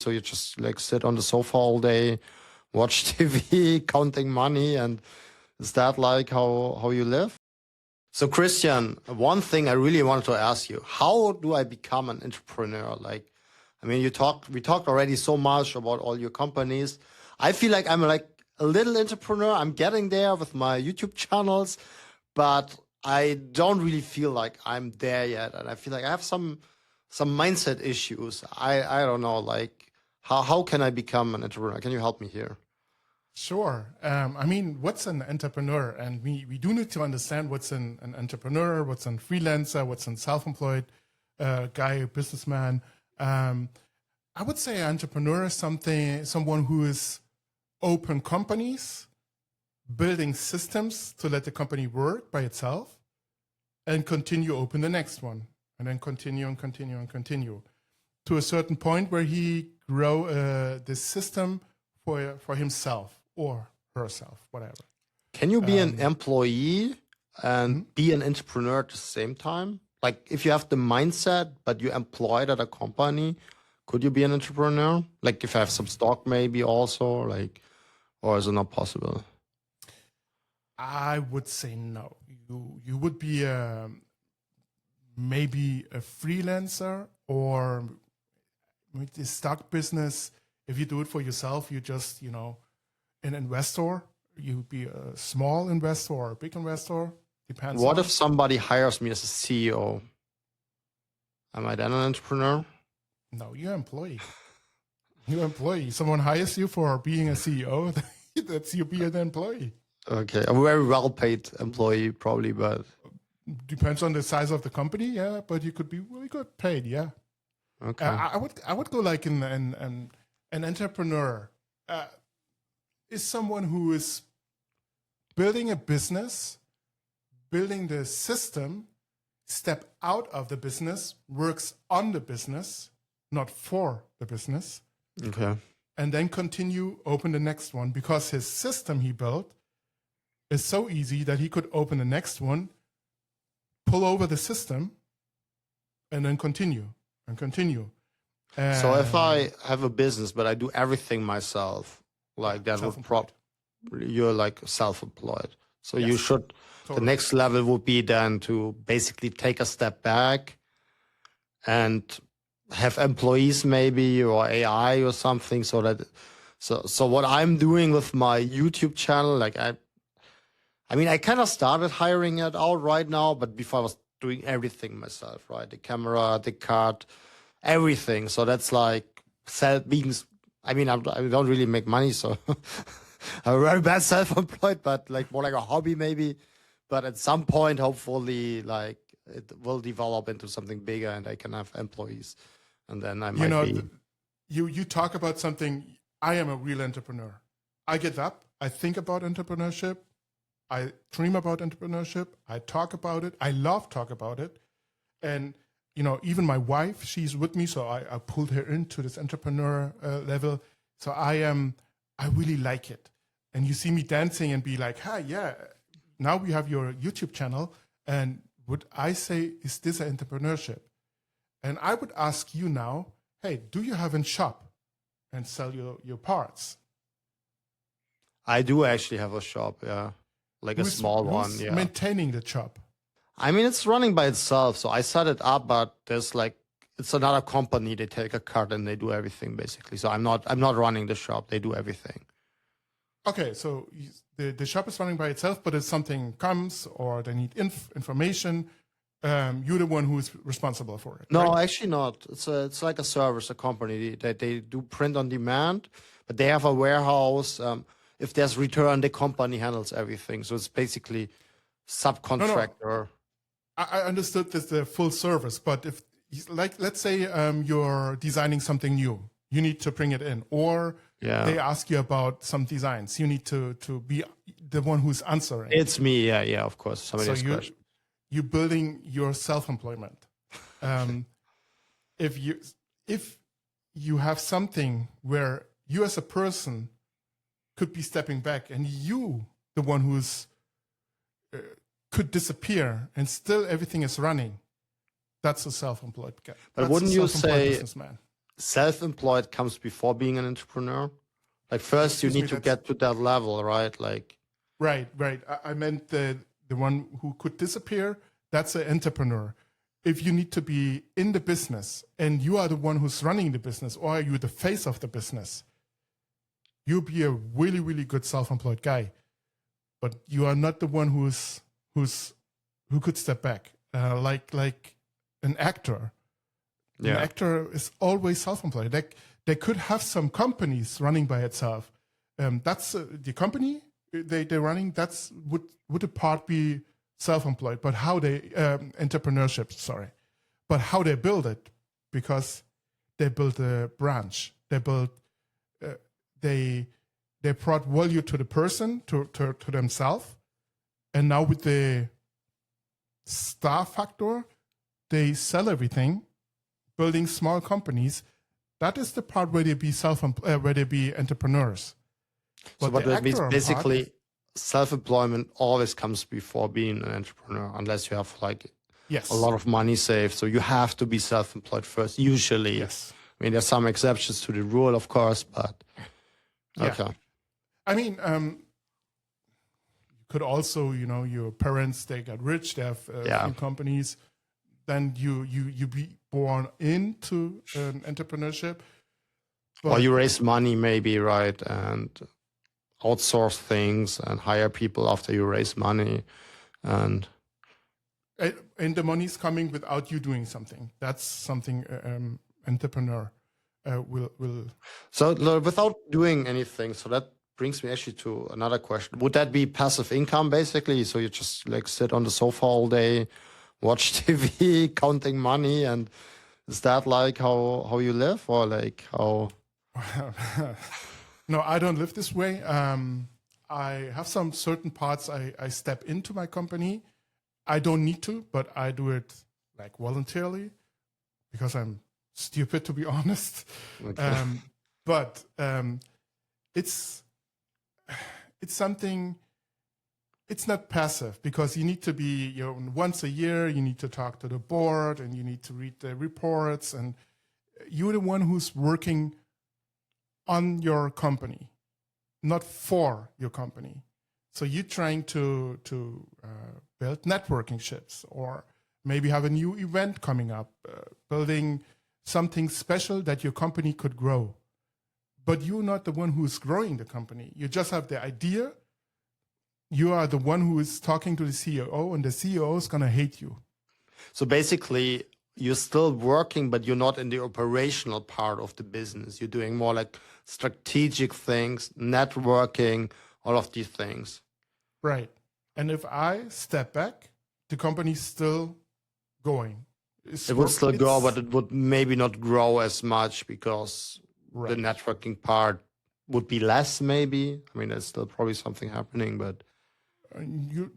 So you just like sit on the sofa all day, watch TV, counting money, and is that like how you live? So Christian, one thing I really wanted to ask you, how do I become an entrepreneur? Like, I mean, we talked already so much about all your companies. I feel like I'm like a little entrepreneur. I'm getting there with my YouTube channels, but I don't really feel like I'm there yet. And I feel like I have some mindset issues. I don't know, like how can I become an entrepreneur? Can you help me here? Sure. I mean, what's an entrepreneur? And we do need to understand what's an entrepreneur, what's a freelancer, what's a self-employed guy, businessman. I would say entrepreneur is someone who is open companies, building systems to let the company work by itself, and continue open the next one, and then continue and continue and continue to a certain point where he grow this system for himself or herself, whatever. Can you be an employee and be an entrepreneur at the same time? Like if you have the mindset, but you're employed at a company, could you be an entrepreneur? Like if I have some stock maybe also, like, or is it not possible? I would say no. You would be maybe a freelancer or with the stock business. If you do it for yourself, you just, an investor. You'd be a small investor or a big investor. Depends. What if somebody hires me as a CEO? Am I then an entrepreneur? No, you're an employee. You're an employee. Someone hires you for being a CEO. That's you being an employee. Okay, a very well-paid employee probably, but depends on the size of the company. Yeah, but you could be really good paid. Yeah. Okay. I would go like an entrepreneur is someone who is building a business, building the system, step out of the business, works on the business, not for the business. Okay. And then continue open the next one because his system he built is so easy that he could open the next one, pull over the system, and then continue and continue. So if I have a business, but I do everything myself, like that would you're like self-employed. So yes, you should, totally. The next level would be then to basically take a step back and have employees maybe or AI or something so that, so what I'm doing with my YouTube channel, like I mean, I kind of started hiring it out right now, but before I was doing everything myself, right? The camera, the cut, everything. So that's like being, I mean, I don't really make money, so I'm very bad self-employed, but like more like a hobby maybe. But at some point, hopefully, like it will develop into something bigger and I can have employees. And then I might be. You talk about something, I am a real entrepreneur. I get up, I think about entrepreneurship. I dream about entrepreneurship. I talk about it. I love talk about it. And, even my wife, she's with me. So I pulled her into this entrepreneur level. So I really like it. And you see me dancing and be like, hi, yeah, now we have your YouTube channel. And would I say, is this an entrepreneurship? And I would ask you now, hey, do you have a shop and sell your parts? I do actually have a shop, yeah. Like a small one, yeah. Maintaining the shop? I mean, it's running by itself. So I set it up, but there's like, it's another company. They take a cut and they do everything basically. So I'm not running the shop. They do everything. Okay, so the shop is running by itself, but if something comes or they need information, you're the one who is responsible for it. No, right? Actually not. It's like a service, a company that they do print on demand, but they have a warehouse. If there's return, the company handles everything. So it's basically subcontractor. No. I understood this the full service, but if let's say you're designing something new, you need to bring it in, or they ask you about some designs, you need to be the one who's answering. It's me, yeah, of course. Somebody has questions. You're building your self-employment. If you have something where you as a person could be stepping back and you, the one who's could disappear and still everything is running, that's a self-employed guy. But wouldn't you say, self-employed comes before being an entrepreneur? Like first you Excuse me, need to get to that level, right? Like, right. I meant the one who could disappear. That's an entrepreneur. If you need to be in the business and you are the one who's running the business, or you're the face of the business, you'll be a really, really good self-employed guy. But you are not the one who could step back, like an actor. An actor is always self-employed. They could have some companies running by itself. That's the company they're running. That's would a part be self-employed, but how they entrepreneurship. Sorry, but how they build it, because they built a branch. They built they brought value to the person, to themselves, and now with the star factor, they sell everything, building small companies. That is the part where they be where they be entrepreneurs. But that means basically self-employment always comes before being an entrepreneur, unless you have like a lot of money saved. So you have to be self-employed first, usually. Yes. I mean, there's some exceptions to the rule, of course, but okay. Yeah. I mean, you could also, your parents, they got rich, they have few companies, then you be born into entrepreneurship. Or you raise money maybe, right, and outsource things and hire people after you raise money. And the money's coming without you doing something. That's something entrepreneur will. So without doing anything, so that brings me actually to another question. Would that be passive income basically? So you just like sit on the sofa all day, watch TV, counting money, and is that like how you live, or like how? No, I don't live this way. I have some certain parts I step into my company. I don't need to, but I do it like voluntarily because I'm stupid, to be honest. Okay. But it's something. It's not passive, because you need to be, once a year, you need to talk to the board and you need to read the reports, and you're the one who's working on your company, not for your company. So you're trying to build networking ships, or maybe have a new event coming up, building something special that your company could grow. But you're not the one who's growing the company. You just have the idea. You are the one who is talking to the CEO, and the CEO is going to hate you. So basically, you're still working, but you're not in the operational part of the business. You're doing more like strategic things, networking, all of these things. Right. And if I step back, the company's still going. It would still go, but it would maybe not grow as much, because the networking part would be less, maybe. I mean, there's still probably something happening, but you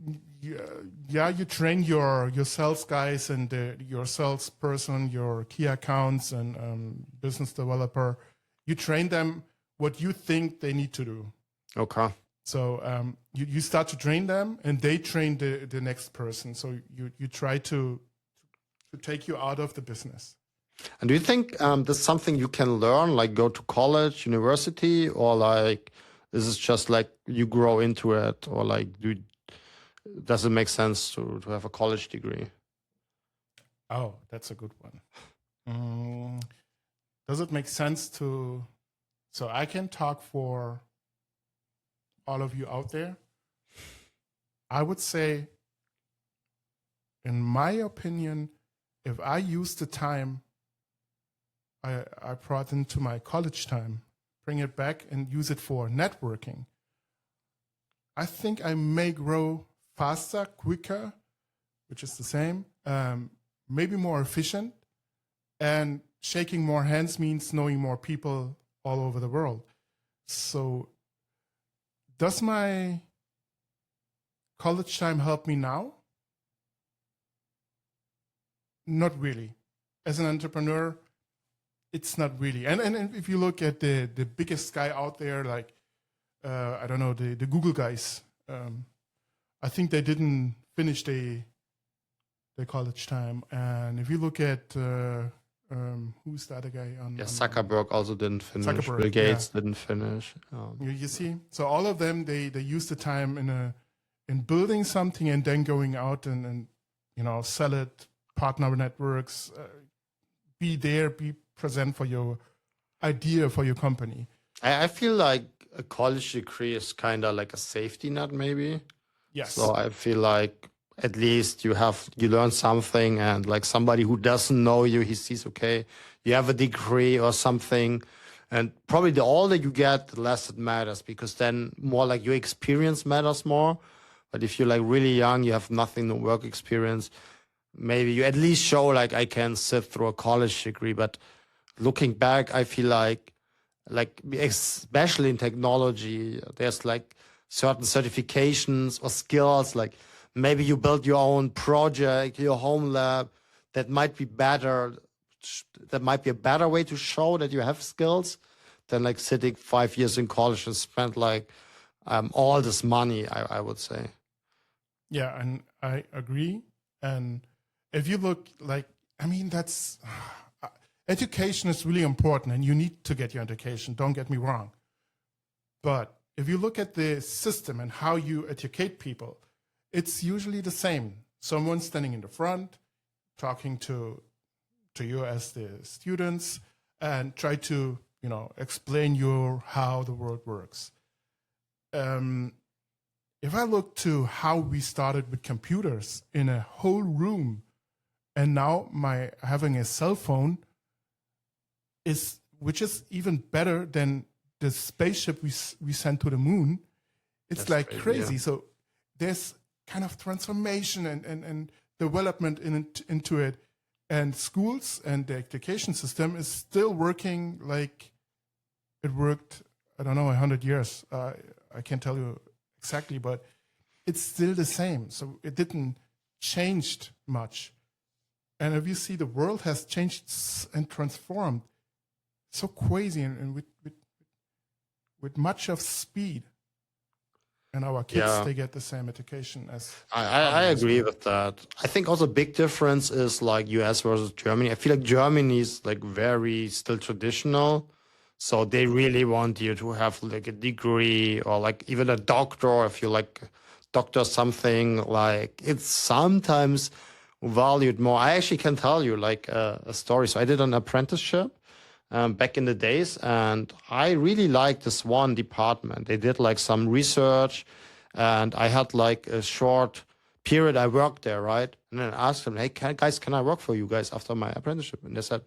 train your sales guys and your salesperson, your key accounts and business developer. You train them what you think they need to do. Okay. So you start to train them, and they train the next person. So you try to take you out of the business. And do you think there's something you can learn, like go to college, university, or like is it just like you grow into it, or like does it make sense to have a college degree? Oh, that's a good one. Does it make sense to? So I can talk for all of you out there. I would say, in my opinion, if I use the time I brought into my college time, bring it back and use it for networking, I think I may grow faster, quicker, which is the same, maybe more efficient, and shaking more hands means knowing more people all over the world. So does my college time help me now? Not really. As an entrepreneur, it's not really. And if you look at the biggest guy out there, like, I don't know, the Google guys, I think they didn't finish their college time. And if you look at Who's the other guy on? Yeah, Zuckerberg also didn't finish. Zuckerberg, Bill Gates didn't finish. You see, so all of them they use the time in building something and then going out and sell it, partner networks, be there, be present for your idea, for your company. I feel like a college degree is kind of like a safety net, maybe. Yes. So I feel like at least you learn something, and like somebody who doesn't know you, he sees, okay, you have a degree or something. And probably the older you get, the less it matters, because then more like your experience matters more. But if you're like really young, you have nothing, no work experience, maybe you at least show like I can sit through a college degree. But looking back, I feel like especially in technology, there's like certain certifications or skills, like maybe you build your own project, your home lab, that might be better. That might be a better way to show that you have skills than like sitting 5 years in college and spend like all this money, I would say. Yeah, and I agree. And if you look that's education is really important, and you need to get your education. Don't get me wrong. But if you look at the system and how you educate people, it's usually the same. Someone standing in the front, talking to you as the students, and try to explain how the world works. If I look to how we started with computers in a whole room, and now having a cell phone which is even better than the spaceship we sent to the moon. It's like crazy. Yeah. So there's kind of transformation and development into it. And schools and the education system is still working like it worked, 100 years. I can't tell you exactly, but it's still the same. So it didn't change much. And if you see, the world has changed and transformed so crazy and with much of speed. And our kids, they get the same education as... I agree with that. I think also a big difference is like US versus Germany. I feel like Germany is like very still traditional. So they really want you to have like a degree or like even a doctor. If you like doctor something, like it's sometimes valued more. I actually can tell you like a story. So I did an apprenticeship back in the days, and I really liked this one department. They did like some research, and I had like a short period I worked there, right? And then I asked them, hey, guys, can I work for you guys after my apprenticeship? And they said,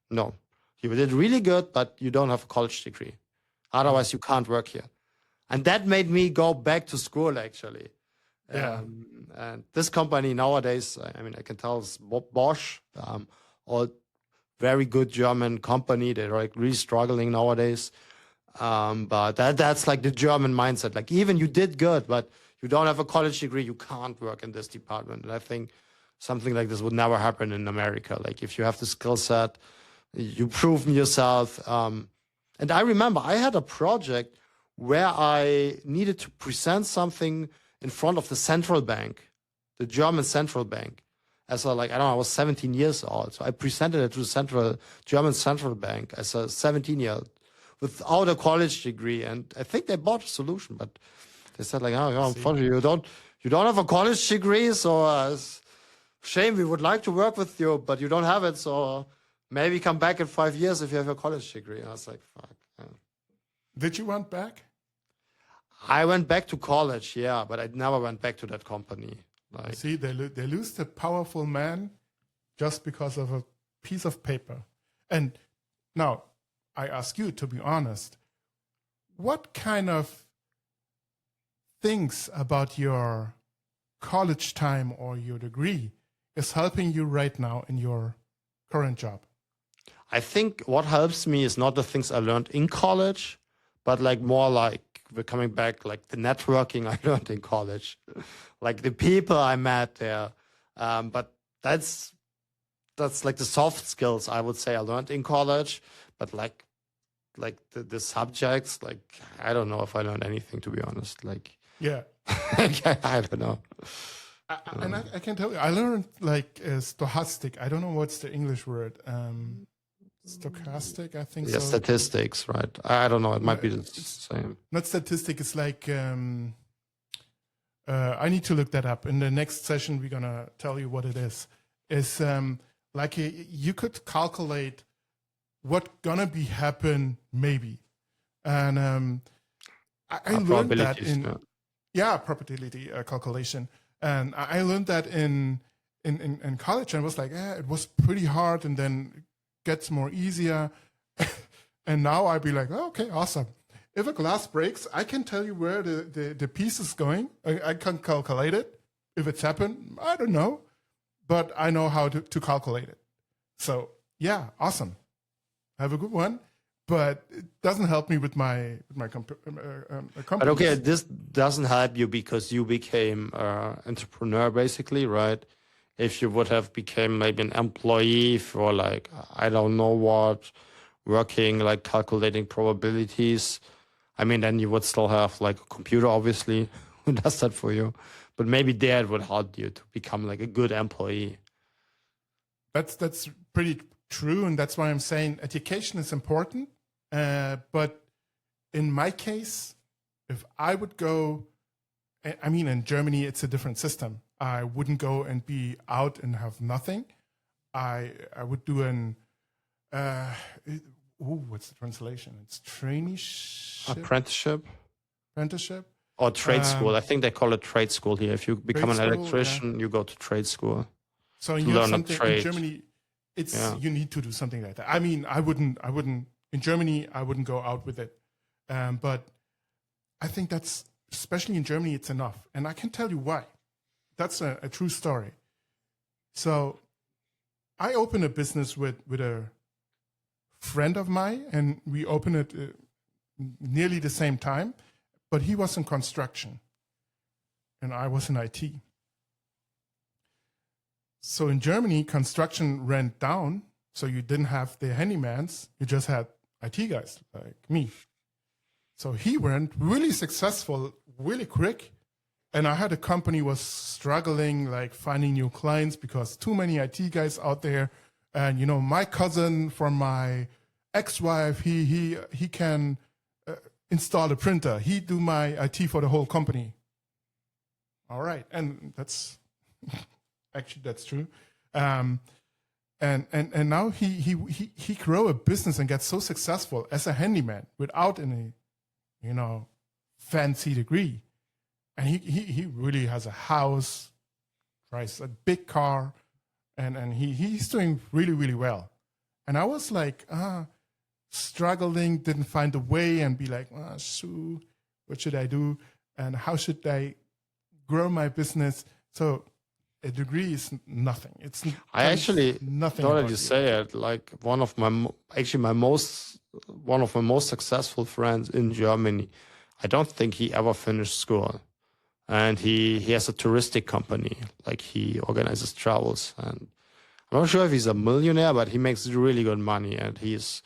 no, you did really good, but you don't have a college degree. Otherwise, you can't work here. And that made me go back to school, actually. Yeah. And this company nowadays, I mean, I can tell it's Bosch, all very good German company. They're like really struggling nowadays. But that's like the German mindset. Like even you did good, but you don't have a college degree, you can't work in this department. And I think something like this would never happen in America. Like if you have the skill set, you've proven yourself. And I remember I had a project where I needed to present something in front of the central bank, the German central bank. As I was 17 years old. So I presented it to the German central bank as a 17-year-old without a college degree. And I think they bought a solution, but they said like, unfortunately, you don't have a college degree. So shame, we would like to work with you, but you don't have it. So maybe come back in 5 years if you have a college degree. And I was like, fuck. Yeah. Did you went back? I went back to college, yeah, but I never went back to that company. Like, see, they lose the powerful man just because of a piece of paper. And now, I ask you, to be honest, what kind of things about your college time or your degree is helping you right now in your current job? I think what helps me is not the things I learned in college, but like more like we're coming back, like the networking I learned in college, like the people I met there. But that's like the soft skills I would say I learned in college. But like the subjects, like I don't know if I learned anything, to be honest. Like yeah, I don't know. And I can tell you, I learned like stochastic. I don't know what's the English word. stochastic, I think Yeah, so. statistics, right? I don't know. It might be the same. Not statistic. It's like I need to look that up. In the next session, we're gonna tell you what it is. It's like you could calculate what gonna be happen maybe, and I learned that in probability calculation, and I learned that in college, and was like, it was pretty hard, and then it gets more easier, and now I'd be like, oh, okay, awesome. If a glass breaks, I can tell you where the piece is going. I can calculate it. If it's happened, I don't know, but I know how to calculate it. So yeah, awesome. Have a good one. But it doesn't help me with my company. But okay, this doesn't help you because you became an entrepreneur, basically, right? If you would have become maybe an employee for like, I don't know what, working like calculating probabilities, I mean, then you would still have like a computer, obviously, who does that for you. But maybe that would help you to become like a good employee. That's pretty true, and that's why I'm saying education is important. But in my case, if I would go, I mean, in Germany, it's a different system. I wouldn't go and be out and have nothing. I would do what's the translation? It's traineeship? Apprenticeship? Or trade school. I think they call it trade school here. If you become an electrician, you go to trade school. So you have something in Germany, you need to do something like that. I mean, I wouldn't, in Germany, I wouldn't go out with it. But I think that's, especially in Germany, it's enough. And I can tell you why. That's a true story. So I opened a business with a friend of mine, and we opened it nearly the same time, but he was in construction and I was in IT. So in Germany, construction went down. So you didn't have the handymans. You just had IT guys like me. So he went really successful, really quick. And I had a company was struggling, like finding new clients because too many IT guys out there. And, you know, my cousin from my ex-wife, he can install a printer. He do my IT for the whole company. All right. And that's actually, that's true. And now he grow a business and gets so successful as a handyman without any, you know, fancy degree. And he really has a house, drives a big car, and he's doing really, really well. And I was like, struggling, didn't find a way, and be like, so what should I do? And how should I grow my business? So a degree is nothing. It's I actually nothing. Thought you say it like one of my most successful friends in Germany. I don't think he ever finished school, and he has a touristic company. Like he organizes travels, and I'm not sure if he's a millionaire, but he makes really good money, and he's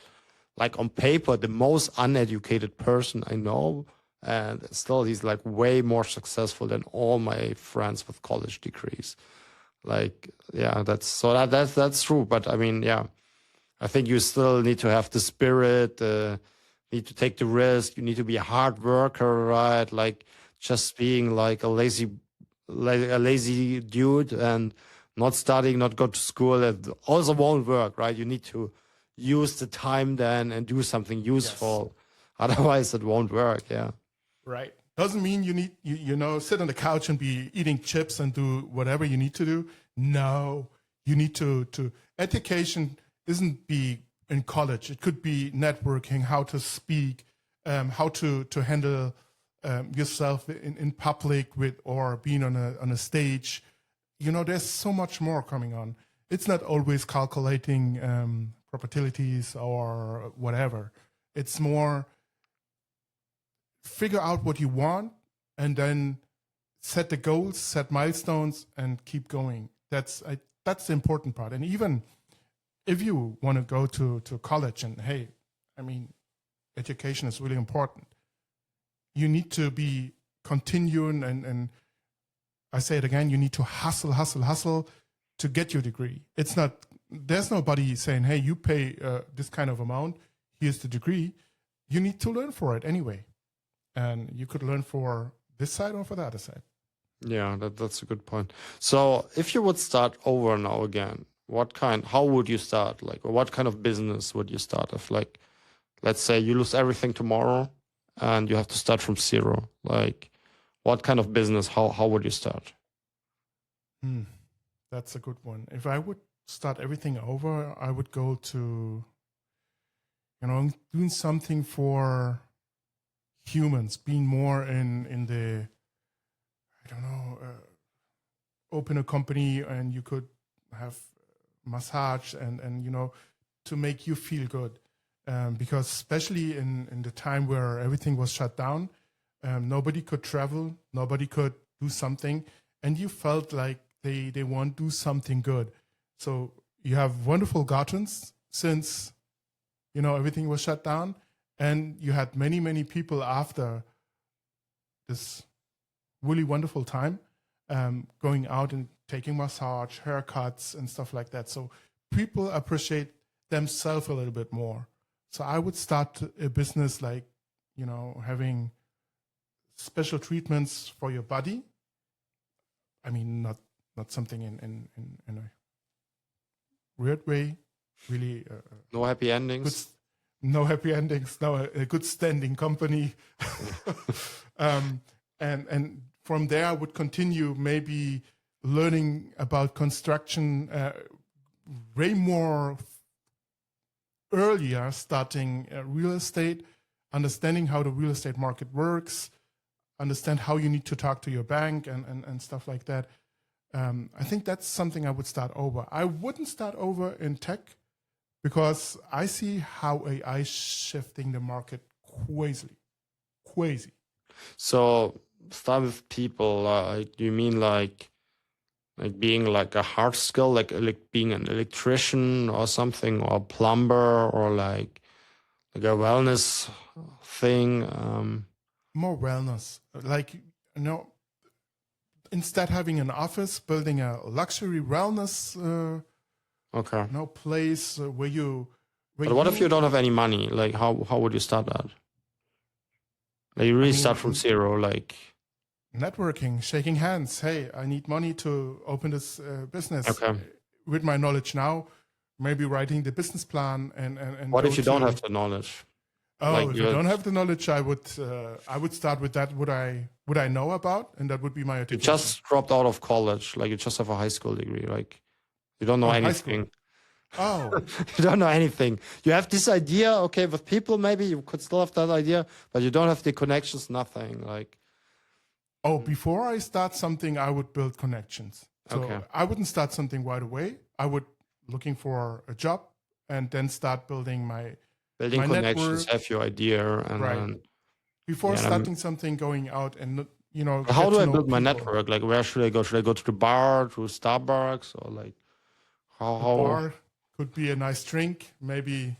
like on paper the most uneducated person I know, and still he's like way more successful than all my friends with college degrees. Like, yeah, that's true. But I mean, yeah, I think you still need to have the spirit, need to take the risk. You need to be a hard worker, right? Like just being like a lazy dude and not studying, not go to school, it also won't work, right? You need to use the time then and do something useful. Yes. Otherwise it won't work. Yeah. Right. Doesn't mean you need, you know, sit on the couch and be eating chips and do whatever you need to do. No, you need to education isn't be in college. It could be networking, how to speak, how to handle yourself in public with, or being on a stage. You know, there's so much more coming on. It's not always calculating probabilities or whatever. It's more figure out what you want and then set the goals, set milestones, and keep going. That's the important part. And even if you want to go to college, and hey, I mean, education is really important. You need to be continuing, and I say it again, you need to hustle to get your degree. It's not there's nobody saying, hey, you pay this kind of amount. Here's the degree. You need to learn for it anyway. And you could learn for this side or for the other side. Yeah, that's a good point. So if you would start over now again, how would you start? Like, or what kind of business would you start? If like, let's say you lose everything tomorrow and you have to start from zero, like what kind of business, how would you start? That's a good one. If I would start everything over, I would go to, doing something for humans, being more in the, I don't know, open a company and you could have massage and to make you feel good. Because especially in the time where everything was shut down, nobody could travel, nobody could do something, and you felt like they want to do something good. So you have wonderful gardens since, everything was shut down, and you had many, many people after this really wonderful time going out and taking massage, haircuts, and stuff like that. So people appreciate themselves a little bit more. So I would start a business like, having special treatments for your body. I mean, not something in a weird way, really. No happy endings. No happy endings. No, a good standing company. And from there, I would continue maybe learning about construction way more earlier, starting real estate, understanding how the real estate market works, understand how you need to talk to your bank and stuff like that. I think that's something I would start over. I wouldn't start over in tech because I see how AI is shifting the market crazy. So start with people. Do you mean like being like a hard skill, like being an electrician or something, or a plumber, or like a wellness thing? More wellness, like instead having an office, building a luxury wellness place where you. But what if you don't have any money? Like how would you start that? Like you really start from zero, like networking, shaking hands. Hey, I need money to open this business. Okay. With my knowledge now, maybe writing the business plan and. What if you don't have the knowledge? Oh, like if you don't have the knowledge, I would start with that. What I know about, and that would be my education. You just dropped out of college, like you just have a high school degree, like you don't know anything. Oh, you don't know anything. You have this idea, okay, with people, maybe you could still have that idea, but you don't have the connections, nothing. Like, before I start something, I would build connections. So I wouldn't start something right away. I would looking for a job and then start building my connections, network. Have your idea, and then before starting something, going out and How do I build my network? Like, where should I go? Should I go to the bar, to Starbucks, or like how? Bar could be a nice drink. Maybe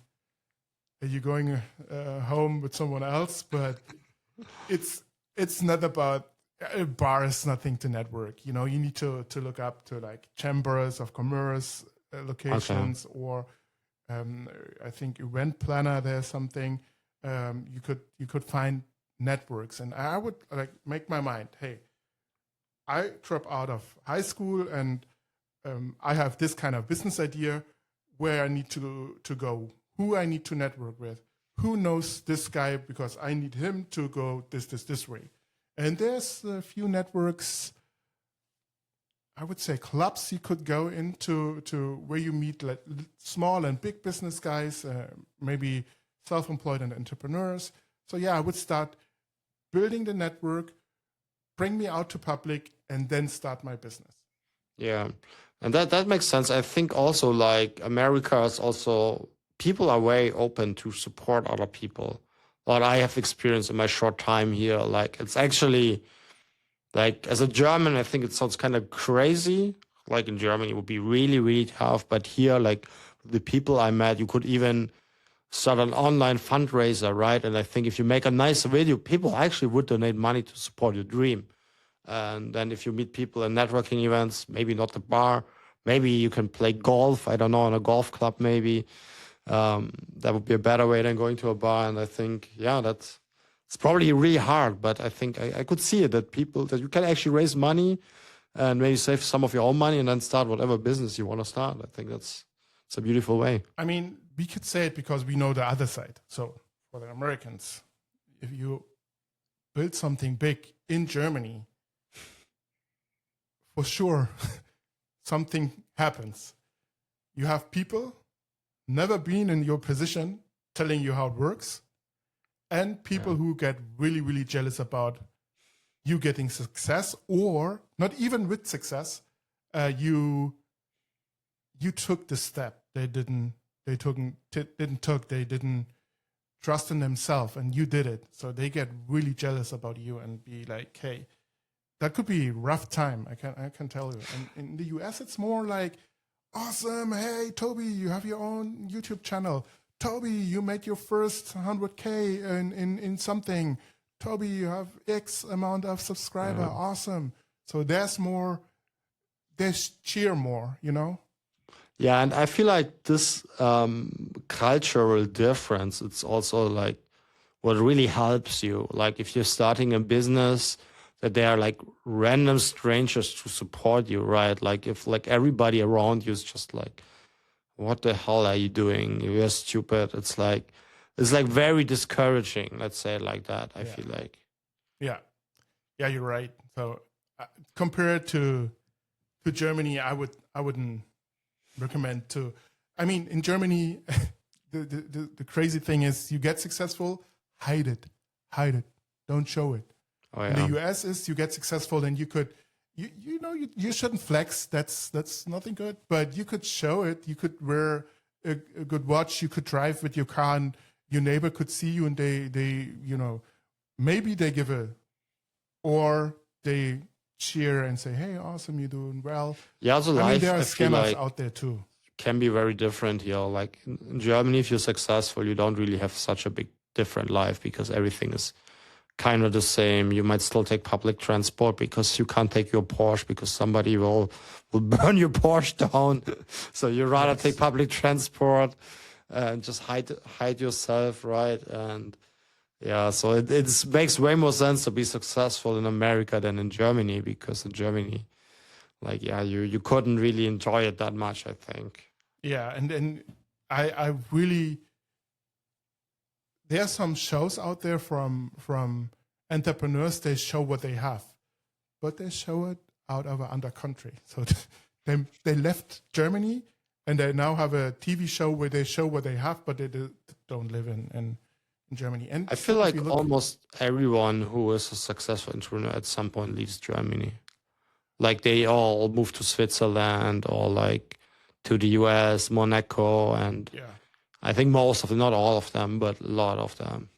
you're going home with someone else, but it's not about a bar. Is nothing to network. You need to look up to like chambers of commerce locations or. I think event planner. There's something you could find networks, and I would like make my mind. Hey, I drop out of high school, and I have this kind of business idea. Where I need to go, who I need to network with, who knows this guy because I need him to go this way, and there's a few networks. I would say clubs you could go into where you meet like small and big business guys, maybe self-employed and entrepreneurs. So I would start building the network, bring me out to public, and then start my business. Yeah, and that makes sense. I think also like America is also, people are way open to support other people. What I have experienced in my short time here, like it's actually, like as a German, I think it sounds kind of crazy. Like in Germany, it would be really, really tough. But here, like the people I met, you could even start an online fundraiser, right? And I think if you make a nice video, people actually would donate money to support your dream. And then if you meet people in networking events, maybe not the bar, maybe you can play golf. I don't know, in a golf club maybe. That would be a better way than going to a bar. And I think, yeah, it's probably really hard, but I think I could see it that you can actually raise money and maybe save some of your own money and then start whatever business you want to start. I think it's a beautiful way. I mean, we could say it because we know the other side. So for the Americans, if you build something big in Germany, for sure, something happens. You have people never been in your position telling you how it works, and people who get really, really jealous about you getting success, or not even with success. You took the step. They didn't trust in themselves, and you did it. So they get really jealous about you and be like, hey, that could be a rough time. I can tell you. And in the US, it's more like, awesome. Hey, Tobi, you have your own YouTube channel. Tobi, you made your first 100K in something. Tobi, you have X amount of subscriber. Yeah. Awesome. So there's cheer more, you know? Yeah, and I feel like this cultural difference, it's also like what really helps you. Like if you're starting a business, that they are like random strangers to support you, right? Like if like everybody around you is just like, what the hell are you doing? You're stupid. It's like very discouraging. Let's say it like that. I feel like. Yeah, you're right. So compared to Germany, I wouldn't recommend to. I mean, in Germany, the crazy thing is you get successful, hide it, don't show it. Oh, yeah. In the US is you get successful and you could, you shouldn't flex. That's nothing good. But you could show it. You could wear a good watch. You could drive with your car, and your neighbor could see you, and they maybe they or they cheer and say, "Hey, awesome, you're doing well." Yeah, so I mean, there are I feel scammers like out there too. Can be very different here. Like in Germany, if you're successful, you don't really have such a big different life because everything is kind of the same. You might still take public transport because you can't take your Porsche because somebody will burn your Porsche down. So you rather take public transport and just hide yourself, right? And yeah, so it makes way more sense to be successful in America than in Germany, because in Germany, like, yeah, you couldn't really enjoy it that much, I think. Yeah, and I really, there are some shows out there from entrepreneurs. They show what they have, but they show it out of another country. So they left Germany and they now have a TV show where they show what they have, but they don't live in Germany. And I feel like almost everyone who is a successful entrepreneur at some point leaves Germany. Like they all move to Switzerland or like to the US, Monaco, and yeah. I think most of them, not all of them, but a lot of them.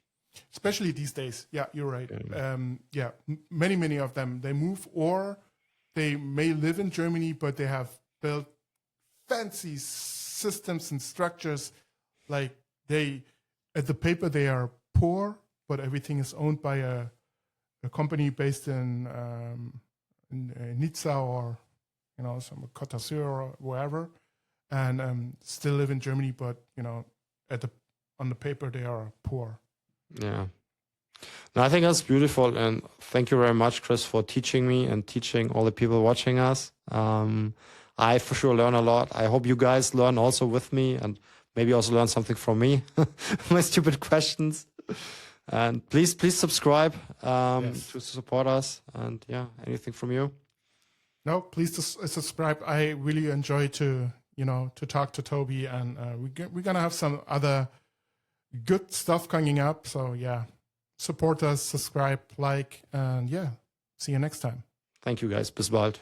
Especially these days. Yeah, you're right. Many of them, they move, or they may live in Germany, but they have built fancy systems and structures. Like at the paper, they are poor, but everything is owned by a company based in Nizza or some Côte d'Azur or wherever, and still live in Germany, but on the paper they are poor. Yeah. No, I think that's beautiful, and thank you very much, Chris, for teaching me and teaching all the people watching us. I for sure learn a lot. I hope you guys learn also with me, and maybe also learn something from me, my stupid questions. And please subscribe to support us. And yeah, anything from you? No, please subscribe. I really enjoy to talk to Tobi, and we're gonna have some other good stuff coming up. So yeah, support us, subscribe, like, and yeah, see you next time. Thank you guys. Bis bald.